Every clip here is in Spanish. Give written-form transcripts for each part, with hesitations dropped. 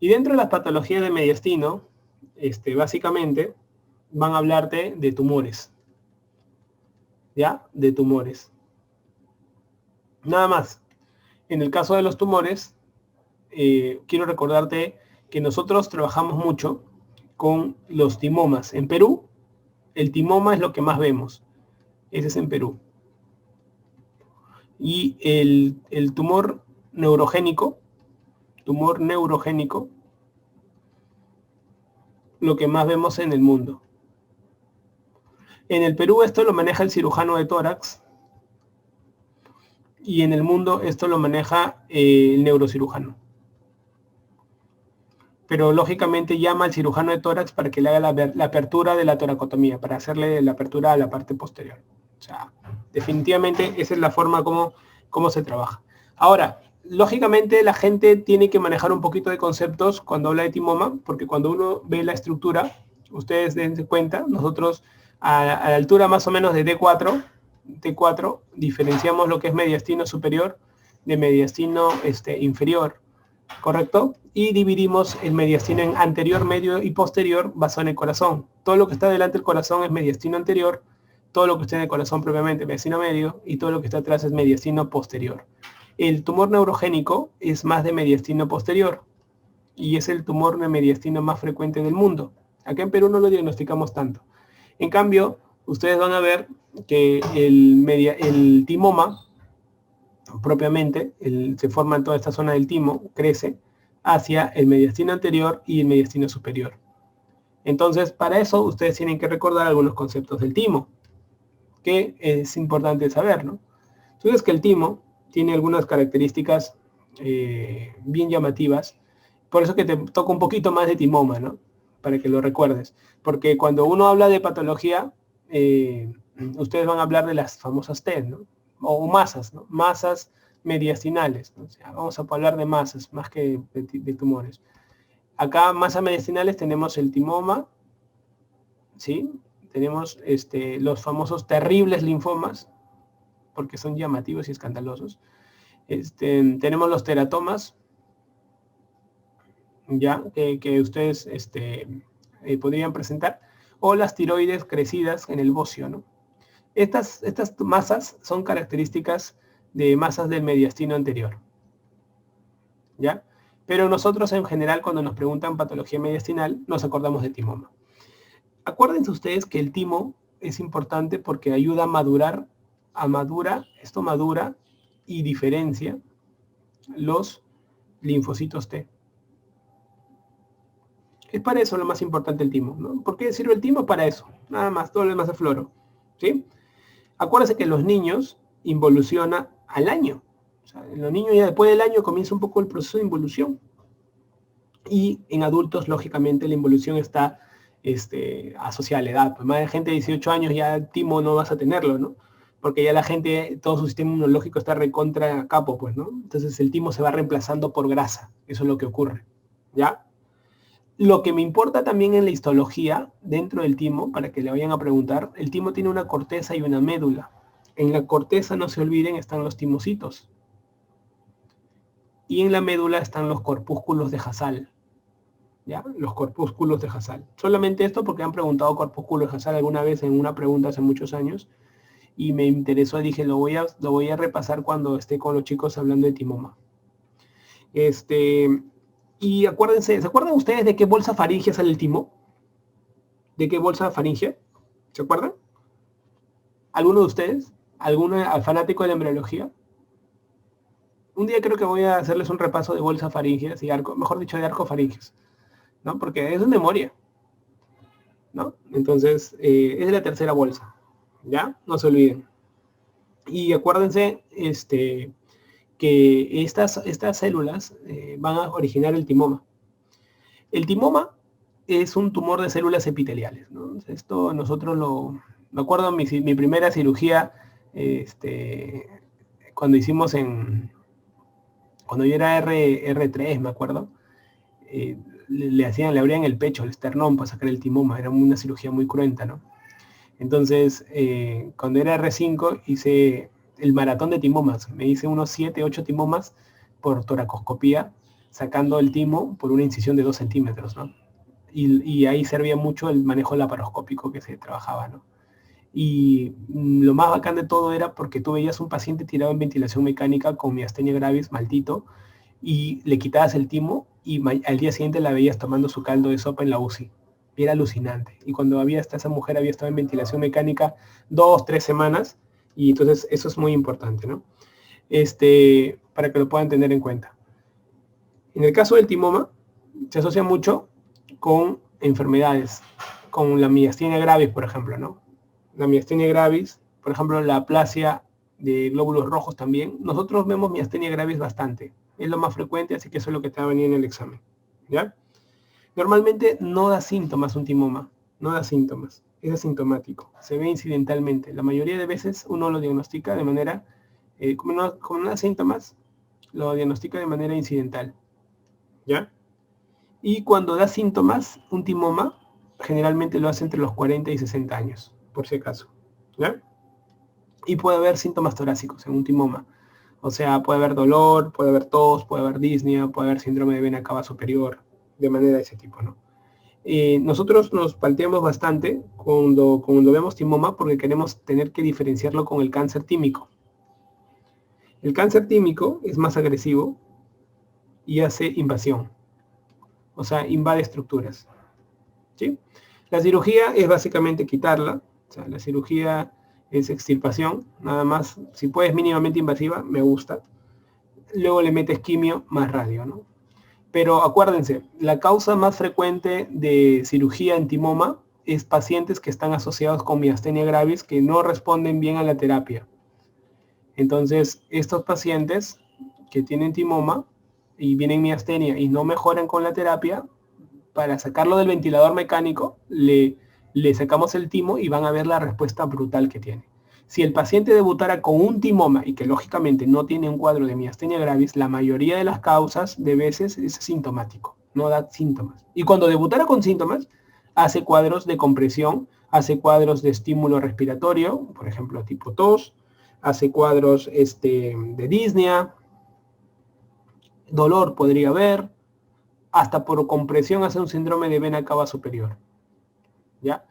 Y dentro de las patologías de mediastino, básicamente van a hablarte de tumores, ¿ya? De tumores. Nada más. En el caso de los tumores, quiero recordarte que nosotros trabajamos mucho con los timomas. En Perú, el timoma es lo que más vemos. Ese es en Perú. Y el tumor neurogénico, lo que más vemos en el mundo. En el Perú esto lo maneja el cirujano de tórax y en el mundo esto lo maneja el neurocirujano. Pero lógicamente llama al cirujano de tórax para que le haga la apertura de la toracotomía, para hacerle la apertura a la parte posterior. O sea, definitivamente esa es la forma como se trabaja. Ahora, lógicamente la gente tiene que manejar un poquito de conceptos cuando habla de timoma, porque cuando uno ve la estructura, ustedes dense cuenta, nosotros a la altura más o menos de T4 diferenciamos lo que es mediastino superior de mediastino inferior, ¿correcto? Y dividimos el mediastino en anterior, medio y posterior basado en el corazón. Todo lo que está delante del corazón es mediastino anterior, todo lo que está en el corazón propiamente mediastino medio y todo lo que está atrás es mediastino posterior. El tumor neurogénico es más de mediastino posterior y es el tumor de mediastino más frecuente del mundo. Acá en Perú no lo diagnosticamos tanto. En cambio, ustedes van a ver que el timoma propiamente, se forma en toda esta zona del timo, crece hacia el mediastino anterior y el mediastino superior. Entonces, para eso ustedes tienen que recordar algunos conceptos del timo, que es importante saber, ¿no? Entonces, que el timo tiene algunas características bien llamativas, por eso que te toca un poquito más de timoma, ¿no? Para que lo recuerdes. Porque cuando uno habla de patología, ustedes van a hablar de las famosas TED, ¿no? O masas, ¿no? Masas mediastinales, ¿no? O sea, vamos a hablar de masas más que de tumores. Acá, masas mediastinales, tenemos el timoma, ¿sí? Tenemos los famosos terribles linfomas, porque son llamativos y escandalosos. Tenemos los teratomas, ya, que ustedes podrían presentar, o las tiroides crecidas en el bocio, ¿no? Estas masas son características de masas del mediastino anterior, ¿ya? Pero nosotros en general cuando nos preguntan patología mediastinal nos acordamos de timoma. Acuérdense ustedes que el timo es importante porque ayuda a madurar, esto madura y diferencia los linfocitos T. Es para eso lo más importante el timo, ¿no? ¿Por qué sirve el timo? Para eso, nada más, todo lo demás es floro, ¿sí? Acuérdense que los niños involuciona al año. O sea, en los niños ya después del año comienza un poco el proceso de involución. Y en adultos, lógicamente, la involución está asociada a la edad. Pues más de gente de 18 años ya timo no vas a tenerlo, ¿no? Porque ya la gente, todo su sistema inmunológico está recontra capo, pues, ¿no? Entonces el timo se va reemplazando por grasa. Eso es lo que ocurre, ¿ya? Lo que me importa también en la histología, dentro del timo, para que le vayan a preguntar, el timo tiene una corteza y una médula. En la corteza, no se olviden, están los timocitos. Y en la médula están los corpúsculos de Hassall. ¿Ya? Los corpúsculos de Hassall. Solamente esto porque han preguntado corpúsculos de Hassall alguna vez en una pregunta hace muchos años. Y me interesó, dije, lo voy a repasar cuando esté con los chicos hablando de timoma. Y acuérdense, ¿se acuerdan ustedes de qué bolsa faríngea sale el timo? ¿De qué bolsa faríngea? ¿Se acuerdan? ¿Alguno de ustedes? ¿Algún fanático de la embriología? Un día creo que voy a hacerles un repaso de bolsa faríngeas y arco, mejor dicho, de arco faringes, ¿no? Porque es de memoria, ¿no? Entonces, es la tercera bolsa, ¿ya? No se olviden. Y acuérdense, que estas células van a originar el timoma. El timoma es un tumor de células epiteliales, ¿no? Esto nosotros me acuerdo en mi primera cirugía, cuando hicimos cuando yo era R3, me acuerdo, le abrían el pecho, el esternón para sacar el timoma, era una cirugía muy cruenta, ¿no? Entonces, cuando era R5 hice el maratón de timomas, me hice unos 7, 8 timomas por toracoscopía sacando el timo por una incisión de 2 centímetros, ¿no? Y ahí servía mucho el manejo laparoscópico que se trabajaba, ¿no? Y lo más bacán de todo era porque tú veías un paciente tirado en ventilación mecánica con miastenia gravis, maldito, y le quitabas el timo y al día siguiente la veías tomando su caldo de sopa en la UCI. Y era alucinante. Y cuando esa mujer había estado en ventilación mecánica 2, 3 semanas, y entonces eso es muy importante, ¿no? Para que lo puedan tener en cuenta. En el caso del timoma, se asocia mucho con enfermedades, con la miastenia gravis, por ejemplo, ¿no? La miastenia gravis, por ejemplo, la aplasia de glóbulos rojos también. Nosotros vemos miastenia gravis bastante. Es lo más frecuente, así que eso es lo que te va a venir en el examen, ¿ya? Normalmente no da síntomas un timoma, no da síntomas, es asintomático, se ve incidentalmente. La mayoría de veces uno lo diagnostica de manera, como no da síntomas, lo diagnostica de manera incidental, ¿ya? Y cuando da síntomas, un timoma generalmente lo hace entre los 40 y 60 años, por si acaso, ¿ya? Y puede haber síntomas torácicos en un timoma. O sea, puede haber dolor, puede haber tos, puede haber disnea, puede haber síndrome de vena cava superior, de manera de ese tipo, ¿no? Nosotros nos planteamos bastante cuando vemos timoma porque queremos tener que diferenciarlo con el cáncer tímico. El cáncer tímico es más agresivo y hace invasión. O sea, invade estructuras, ¿sí? La cirugía es básicamente quitarla. O sea, la cirugía es extirpación, nada más. Si puedes mínimamente invasiva, me gusta. Luego le metes quimio más radio, ¿no? Pero acuérdense, la causa más frecuente de cirugía en timoma es pacientes que están asociados con miastenia gravis que no responden bien a la terapia. Entonces, estos pacientes que tienen timoma y vienen miastenia y no mejoran con la terapia, para sacarlo del ventilador mecánico, le sacamos el timo y van a ver la respuesta brutal que tiene. Si el paciente debutara con un timoma y que lógicamente no tiene un cuadro de miastenia gravis, la mayoría de las causas de veces es sintomático, no da síntomas. Y cuando debutara con síntomas, hace cuadros de compresión, hace cuadros de estímulo respiratorio, por ejemplo, tipo tos, hace cuadros de disnea, dolor podría haber, hasta por compresión hace un síndrome de vena cava superior. ¿Ya?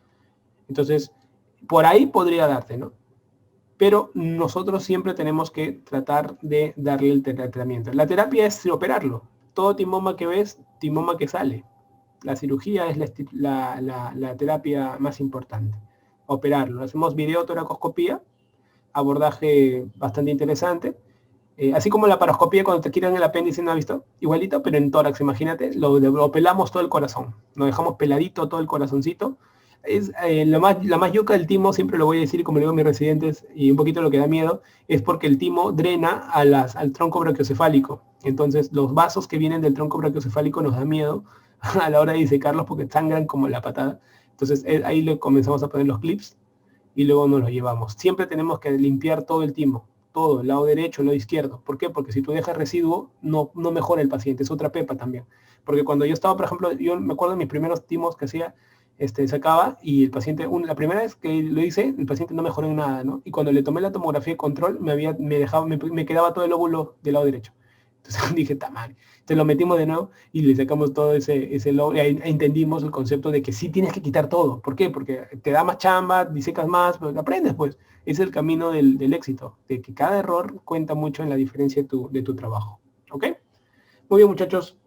Entonces, por ahí podría darte, ¿no? Pero nosotros siempre tenemos que tratar de darle el tratamiento. La terapia es operarlo. Todo timoma que ves, timoma que sale. La cirugía es la terapia más importante. Operarlo. Hacemos videotoracoscopía, abordaje bastante interesante. Así como la paroscopía cuando te quitan el apéndice, ¿no has visto? Igualito, pero en tórax, imagínate, lo pelamos todo el corazón. Nos dejamos peladito todo el corazoncito. Es la más yuca del timo, siempre lo voy a decir, como le digo a mis residentes, y un poquito lo que da miedo, es porque el timo drena al tronco brachiocefálico. Entonces, los vasos que vienen del tronco brachiocefálico nos da miedo a la hora de disecarlos porque sangran como la patada. Entonces, ahí le comenzamos a poner los clips y luego nos los llevamos. Siempre tenemos que limpiar todo el timo, todo, el lado derecho, el lado izquierdo. ¿Por qué? Porque si tú dejas residuo, no mejora el paciente, es otra pepa también. Porque cuando yo estaba, por ejemplo, yo me acuerdo de mis primeros timos que hacía, sacaba y el paciente, la primera vez que lo hice, el paciente no mejoró en nada, ¿no? Y cuando le tomé la tomografía de control, me quedaba todo el óvulo del lado derecho. Entonces dije, tamal. Entonces lo metimos de nuevo y le sacamos todo ese lóbulo, y ahí entendimos el concepto de que sí tienes que quitar todo. ¿Por qué? Porque te da más chamba, disecas más, pues aprendes, pues. Es el camino del éxito, de que cada error cuenta mucho en la diferencia de tu trabajo. ¿Ok? Muy bien, muchachos.